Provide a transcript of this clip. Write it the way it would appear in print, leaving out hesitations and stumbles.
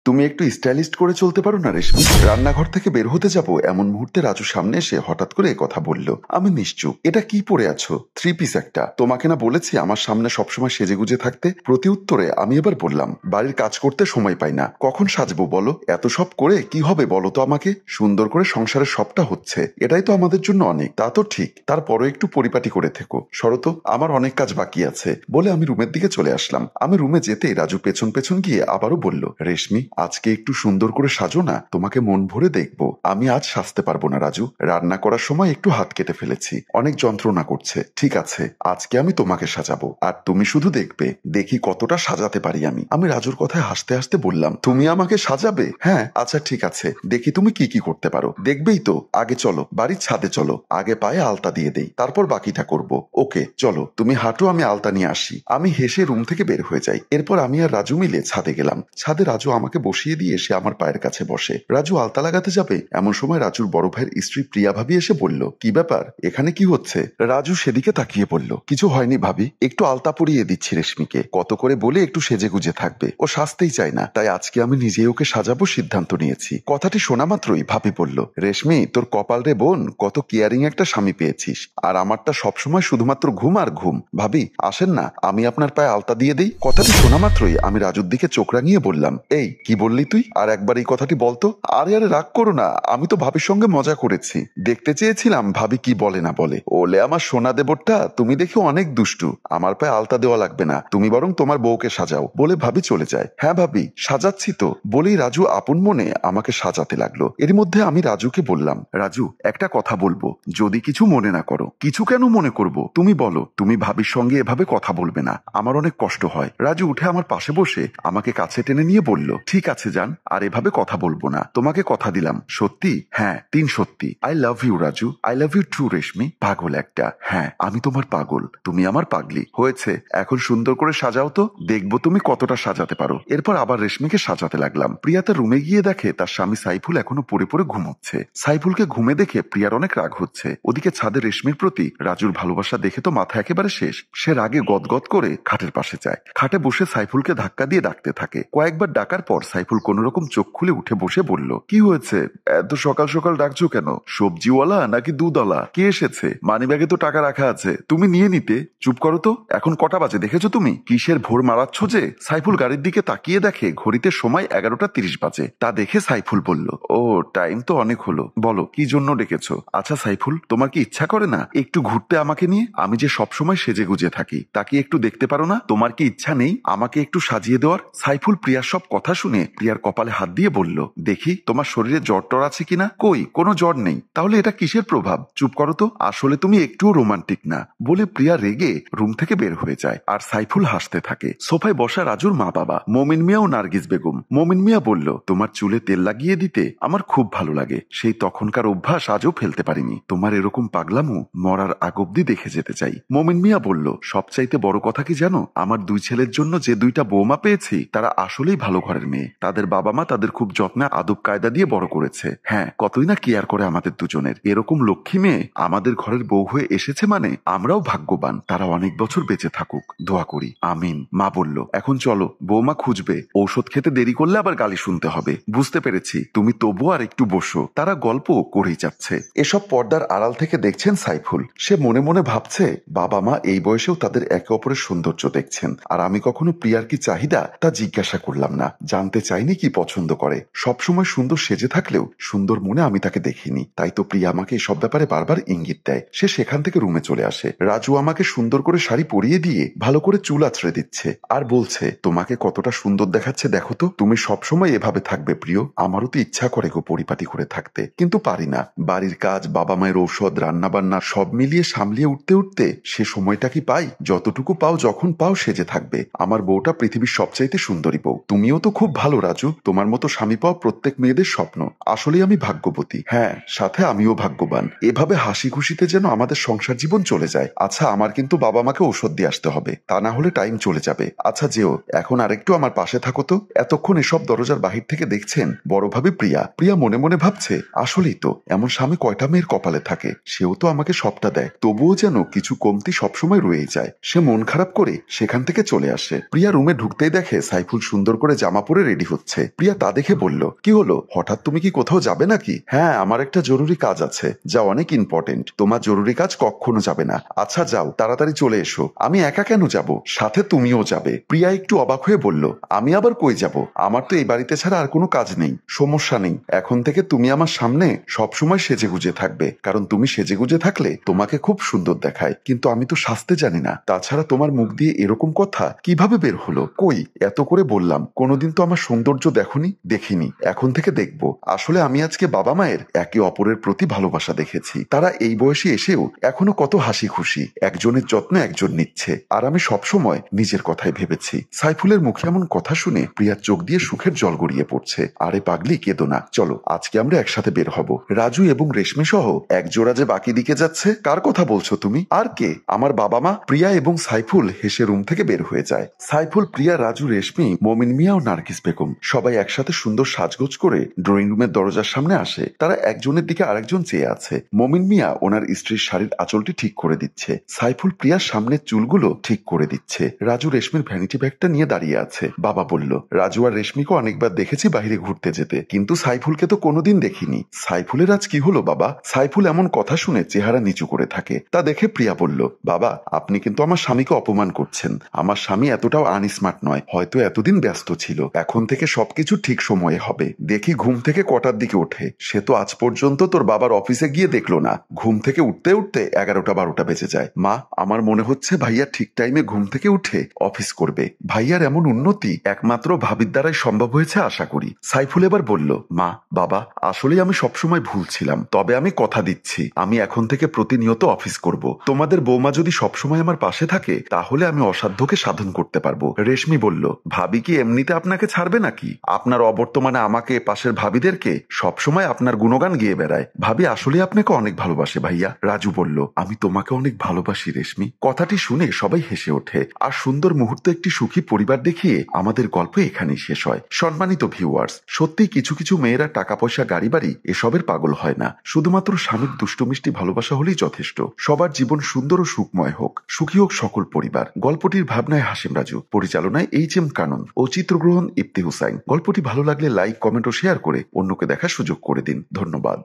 তুমি একটু স্টাইলিস্ট করে চলতে পারো না রেশমি? রান্নাঘর থেকে বের হতে যাব এমন মুহূর্তে রাজু সামনে এসে হঠাৎ করে কথা বলল। আমি নিশ্চুপ। এটা কি পরে আছো? 3 পিস একটা। তোমাকে না বলেছি আমার সামনে সবসময় সেজেগুজে থাকতে? প্রতি উত্তরে আমি এবার বললাম, বাড়ির কাজ করতে সময় পাই না, কখন সাজবো বলো? এত সব করে কি হবে বলো তো আমাকে? সুন্দর করে সংসারের সবটা হচ্ছে, এটাই তো আমাদের জন্য অনেক। তা তো ঠিক, তারপরও একটু পরিপাটি করে থেকো। শরত, আমার অনেক কাজ বাকি আছে বলে আমি রুমের দিকে চলে আসলাম। আমি রুমে যেতে রাজু পেছন পেছন গিয়ে আবারও বলল, রেশমি আজকে একটু সুন্দর করে সাজো না, তোমাকে মন ভরে দেখবো। আমি আজ সাজতে পারবো না রাজু, রান্না করার সময় একটু হাত কেটে ফেলেছি, অনেক যন্ত্রণা করছে। ঠিক আছে, আজকে আমি তোমাকে সাজাবো, আর তুমি শুধু দেখবে দেখি কতটা সাজাতে পারি আমি। আমি রাজুর কথায় হাসতে হাসতে বললাম, তুমি আমাকে সাজাবে? হ্যাঁ আচ্ছা ঠিক আছে, দেখি তুমি কি কি করতে পারো। দেখবেই তো, আগে চলো বাড়ির ছাদে চলো, আগে পায়ে আলতা দিয়ে দেই, তারপর বাকিটা করব। ওকে চলো, তুমি হাঁটো, আমি আলতা নিয়ে আসি। আমি হেসে রুম থেকে বের হয়ে যাই। এরপর আমি আর রাজু মিলে ছাদে গেলাম। ছাদে রাজু আমাকে বসিয়ে দিয়ে সে আমার পায়ের কাছে বসে। রাজু আলতা লাগাতে যাবে এমন সময় রাজুর বড় ভাইয়ের স্ত্রী প্রিয়া ভাবি এসে বলল, কি ব্যাপার, এখানে কি হচ্ছে? রাজু সেদিকে তাকিয়ে বলল, কিছু হয়নি ভাবি, একটু আলতা পরিয়ে দিচ্ছি রেশমিকে, কত করে বলে একটু সেজে গুজে থাকবে, ও সাজতেই চায় না, তাই আজকে আমি নিজেই ওকে সাজাবো সিদ্ধান্ত নিয়েছি। কথাটি শোনা মাত্রই ভাবি বলল, রেশমি তোর কপাল রে বোন, কত কেয়ারিং একটা স্বামী পেয়েছিস, আর আমারটা সবসময় শুধুমাত্র ঘুম আর ঘুম। ভাবি আসেন না, আমি আপনার পায়ে আলতা দিয়ে দেই। কথাটি শোনা মাত্রই আমি রাজুর দিকে চোখ রাঙিয়ে বললাম, এই কি বললি তুই? আর একবার এই কথাটি বলতো। আরে আরে রাগ করো না, আমি তো ভাবির সঙ্গে মজা করেছি, দেখতে চেয়েছিলাম ভাবি কি বলে না বলে। ওলে আমার সোনা দেবরটা, তুমি দেখি অনেক দুষ্টু, আমার পায়ে আলতা দেওয়া লাগবে না, তুমি বরং তোমার বউকে সাজাও বলে ভাবি চলে যায়। হ্যাঁ ভাবি সাজাচ্ছি তো বলেই রাজু আপন মনে আমাকে সাজাতে লাগলো। এর মধ্যে আমি রাজুকে বললাম, রাজু একটা কথা বলবো, যদি কিছু মনে না করো। কিছু কেন মনে করব, তুমি বলো। তুমি ভাবির সঙ্গে এভাবে কথা বলবে না, আমার অনেক কষ্ট হয়। রাজু উঠে আমার পাশে বসে আমাকে কাছে টেনে নিয়ে বলল, ঠিক আছে জান, আর এভাবে কথা বলবো না, তোমাকে কথা দিলাম। সত্যি? হ্যাঁ 3 সত্যি। I love you Raju, I love you too Reshmi. পাগল একটা। হ্যাঁ আমি তোমার পাগল, তুমি আমার পাগলি। হয়েছে, এখন সুন্দর করে সাজাও তো, দেখবো তুমি কতটা সাজাতে পারো। এরপর আবার রেশমিকে সাজাতে লাগলাম। প্রিয়া তার রুমে গিয়ে দেখে তার স্বামী সাইফুল এখনো পড়ে পড়ে ঘুমোচ্ছে। সাইফুলকে ঘুমে দেখে প্রিয়ার অনেক রাগ হচ্ছে। ওদিকে ছাদে রেশমির প্রতি রাজুর ভালোবাসা দেখে তো মাথা একেবারে শেষ। সে রাগে গদগদ করে খাটের পাশে যায়। খাটে বসে সাইফুলকে ধাক্কা দিয়ে ডাকতে থাকে। কয়েকবার ডাকার পর সাইফুল কোন রকম চোখ খুলে উঠে বসে বলল, কি হয়েছে, এত সকাল সকাল ডাকছো কেন? সবজিওয়ালা নাকি দুধওয়ালা কে এসেছে? মানিব্যাগে তো টাকা রাখা আছে, তুমি নিয়ে নিতে। চুপ করো তো, এখন কটা বাজে দেখেছো তুমি? কিসের ভোর মারাচ্ছ যে? সাইফুল গাড়ির দিকে তাকিয়ে দেখে ঘড়িতে সময় 11টা 30 বাজে। তা দেখে সাইফুল বলল, ও টাইম তো অনেক হলো, বলো কি জন্য ডেকেছো? আচ্ছা সাইফুল, তোমার কি ইচ্ছা করে না একটু ঘুরতে আমাকে নিয়ে? আমি যে সবসময় সেজে গুজে থাকি, তা কি একটু দেখতে পারো না? তোমার কি ইচ্ছা নেই আমাকে একটু সাজিয়ে দেওয়ার? সাইফুল প্রিয়ার সব কথা শুনে প্রিয়ার কপালে হাত দিয়ে বলল, দেখি তোমার শরীরে জ্বর টর আছে কিনা। কই, কোনো জ্বর নেই, তাহলে এটা কিসের প্রভাব? চুপ করো তো, আসলে তুমি একটুও রোমান্টিক না বলে প্রিয়া রেগে রুম থেকে বের হয়ে যায়। আর সাইফুল হাসতে থাকে। সোফায় বসা রাজুর মা বাবা মমিন মিয়া ও নার্গিস বেগম। মমিন মিয়া বলল, তোমার চুলে তেল লাগিয়ে দিতে আমার খুব ভালো লাগে, সেই তখনকার অভ্যাস আজও ফেলতে পারিনি, তোমার এরকম পাগলামো মরার আগ অব্দি দেখে যেতে চাই। মমিন মিয়া বলল, সবচাইতে বড় কথা কি জানো, আমার 2 ছেলের জন্য যে 2টা বৌমা পেয়েছি তারা আসলেই ভালো ঘরের মেয়ে। তাদের বাবা মা তাদের খুব যত্নে আদব কায়দা দিয়ে বড় করেছে। হ্যাঁ কতই না কেয়ার করে আমাদের দুজনের। এরকম লক্ষ্মী মেয়ে আমাদের ঘরের বউ হয়ে এসেছে মানে আমরাও ভাগ্যবান। তারা অনেক বছর বেঁচে থাকুক, দোয়া করি, আমিন। মা বলল, এখন চলো, বৌমা খুঁজবে, ঔষধ খেতে দেরি করলে আবার গালি শুনতে হবে। বুঝতে পেরেছি, তুমি তবু আর একটু বসো। তারা গল্প করেই যাচ্ছে। এসব পর্দার আড়াল থেকে দেখছেন সাইফুল। সে মনে মনে ভাবছে, বাবা মা এই বয়সেও তাদের একে অপরের সৌন্দর্য দেখছেন, আর আমি কখনো প্রিয়ার কি চাহিদা তা জিজ্ঞাসা করলাম না, জানতে চাইনি কি পছন্দ করে। সবসময় সুন্দর সেজে থাকলেও সুন্দর মনে আমি তাকে দেখিনি, তাই তো প্রিয়া আমাকে এসব ব্যাপারে বারবার ইঙ্গিত দেয়। সে সেখান থেকে রুমে চলে আসে। রাজু আমাকে সুন্দর করে শাড়ি পরিয়ে দিয়ে ভালো করে চুল আছড়ে দিচ্ছে আর বলছে, তোমাকে কতটা সুন্দর দেখাচ্ছে দেখো তো, তুমি সবসময় এভাবে থাকবে প্রিয়। আমারও তো ইচ্ছা করে গো পরিপাটি করে থাকতে, কিন্তু পারি না। বাড়ির কাজ, বাবা মায়ের ঔষধ, রান্না বান্না সব মিলিয়ে সামলিয়ে উঠতে উঠতে সে সময়টা কি পাই? যতটুকু পাও যখন পাও সেজে থাকবে। আমার বউটা পৃথিবীর সবচাইতে সুন্দরী বউ। তুমিও তো খুব ভালো রাজু, তোমার মতো স্বামী পাওয়া প্রত্যেক মেয়েদের স্বপ্ন। আসলেই আমি ভাগ্যবতী। হ্যাঁ সাথে আমিও ভাগ্যবান। এভাবে হাসি খুশিতে যেন আমাদের সংসার জীবন চলে যায়। আচ্ছা আমার কিন্তু বাবা মাকে ঔষধ দিয়ে আসতে হবে, তা না হলে টাইম চলে যাবে। আচ্ছা যেও, এখন আরেকটু আমার পাশে থাকো তো। এতক্ষণ এসব দরজার বাহির থেকে দেখছেন বড় ভাবি প্রিয়া। প্রিয়া মনে মনে ভাবছে, আসলেই তো, এমন স্বামী কয়টা মেয়ের কপালে থাকে। সেও তো আমাকে সবটা দেয়, তবুও যেন কিছু কমতি সবসময় রয়েই যায়। সে মন খারাপ করে সেখান থেকে চলে আসে। প্রিয়া রুমে ঢুকতেই দেখে সাইফুল সুন্দর করে জামা পরে রেডি হচ্ছে। প্রিয়া তা দেখে বলল, কি হলো, হঠাৎ তুমি কি কোথাও যাবে নাকি? হ্যাঁ, আমার একটা জরুরি কাজ আছে, যা অনেক ইম্পর্টেন্ট। তোমার জরুরি কাজ কখনো যাবে না। আচ্ছা যাও, তাড়াতাড়ি চলে এসো। আমি একা কেন যাব, সাথে তুমিও যাবে। প্রিয়া একটু অবাক হয়ে বলল, আমি আবার কই যাব? আমার তো এই বাড়িতে ছাড়া আর কোনো কাজ নেই। সমস্যা নেই, এখন থেকে তুমি আমার সামনে সবসময় সেজেগুজে থাকবে, কারণ তুমি সেজেগুজে থাকলে তোমাকে খুব সুন্দর দেখায়। কিন্তু আমি তো সাজতে জানি না। তাছাড়া তোমার মুখ দিয়ে এরকম কথা কিভাবে বের হলো? কই, এত করে বললাম, কোনোদিন তো আমার সৌন্দর্য দেখনি? দেখিনি, এখন থেকে দেখবো। আসলে আমি আজকে বাবা মায়ের একে অপরের প্রতি ভালোবাসা দেখেছি। তারা এই বয়সে এসেও এখনো কত হাসি খুশি, একজনের যত্ন একজন নিচ্ছে, আর আমি সবসময় নিজের কথাই ভেবেছি। সাইফুলের মুখে এমন কথা শুনে প্রিয়ার চোখ দিয়ে সুখের জল গড়িয়ে পড়ছে। আরে পাগলি, কেঁদো না, চলো আজকে আমরা একসাথে বের হব। রাজু এবং রেশমি সহ এক জোড়া যে বাকি দিকে যাচ্ছে, কার কথা বলছো তুমি? আর কে? আমার বাবা মা। প্রিয়া এবং সাইফুল হেসে রুম থেকে বের হয়ে যায়। সাইফুল, প্রিয়া, রাজু, রেশমি, মমিন মিয়া ও নার্গিস বেগম সবাই একসাথে সুন্দর সাজগোজ করে ড্রয়িং রুমের দরজার সামনে আসে। তারা একজনের দিকে আরেকজন চেয়ে আছে। মমিন মিয়া ওনার স্ত্রীর শাড়ির আঁচলটি ঠিক করে দিচ্ছে। সাইফুল প্রিয়ার সামনের চুলগুলো ঠিক করে দিচ্ছে। রাজু রেশমির ভ্যানিটি ব্যাগটা নিয়ে দাঁড়িয়ে আছে। বাবা বলল, রাজু আর রেশমিকে অনেকবার দেখেছি বাইরে ঘুরতে যেতে, কিন্তু সাইফুলকে তো কোনোদিন দেখিনি। সাইফুলের আজ কি হলো বাবা? সাইফুল এমন কথা শুনে চেহারা নিচু করে থাকে। তা দেখে প্রিয়া বলল, বাবা আপনি কিন্তু আমার স্বামীকে অপমান করছেন। আমার স্বামী এতটাও আনস্মার্ট নয়, হয়তো এতদিন ব্যস্ত ছিল। এখন থেকে সবকিছু ঠিক সময়ে হবে। দেখি ঘুম থেকে কটার দিকে ওঠে। সে তো আজ পর্যন্ত তোর বাবার অফিসে গিয়ে দেখলো না। ঘুম থেকে উঠতে উঠতে 11টা-12টা বেজে যায়। মা, আমার মনে হচ্ছে ভাইয়া ঠিক টাইমে ঘুম থেকে উঠে অফিস করবে। ভাইয়ার এমন উন্নতি একমাত্র ভাবির দ্বারাই সম্ভব হয়েছে আশা করি। সাইফুল এবার বলল, মা, বাবা, আসলেই আমি সবসময় ভুল ছিলাম। তবে আমি কথা দিচ্ছি, আমি এখন থেকে প্রতিনিয়ত অফিস করব। তোমাদের বৌমা যদি সবসময় আমার পাশে থাকে, তাহলে আমি অসাধ্যকে সাধন করতে পারবো। রেশমি বলল, ভাবি কি এমনিতে আপনাকে ছাড়বে নাকি? আপনার অবর্তমানে আমাকে, পাশের ভাবিদেরকে সবসময় আপনার গুণগান গিয়ে বেড়ায়। ভাবি আসলে আপনাকে অনেক ভালোবাসে ভাইয়া। রাজু বলল, আমি তোমাকে অনেক ভালোবাসি রেশমি। কথাটি শুনে সবাই হেসে ওঠে। আর সুন্দর মুহূর্ত একটি সুখী পরিবার দেখিয়ে আমাদের গল্প এখানেই শেষ হয়। সম্মানিত ভিউয়ার্স, সত্যিই কিছু কিছু মেয়েরা টাকা পয়সা, গাড়ি বাড়ি এসবের পাগল হয় না। শুধুমাত্র স্বামীর দুষ্টু মিষ্টি ভালোবাসা হলেই যথেষ্ট। সবার জীবন সুন্দর ও সুখময় হোক, সুখী হোক সকল পরিবার। গল্পটির ভাবনায় হাসিম রাজু, পরিচালনায় এইচ.এম. কানন ও চিত্রগ্রহণ ইফতি হুসাইন। গল্পটি ভালো লাগলে লাইক, কমেন্ট ও শেয়ার করে অন্যকে দেখার সুযোগ করে দিন। ধন্যবাদ।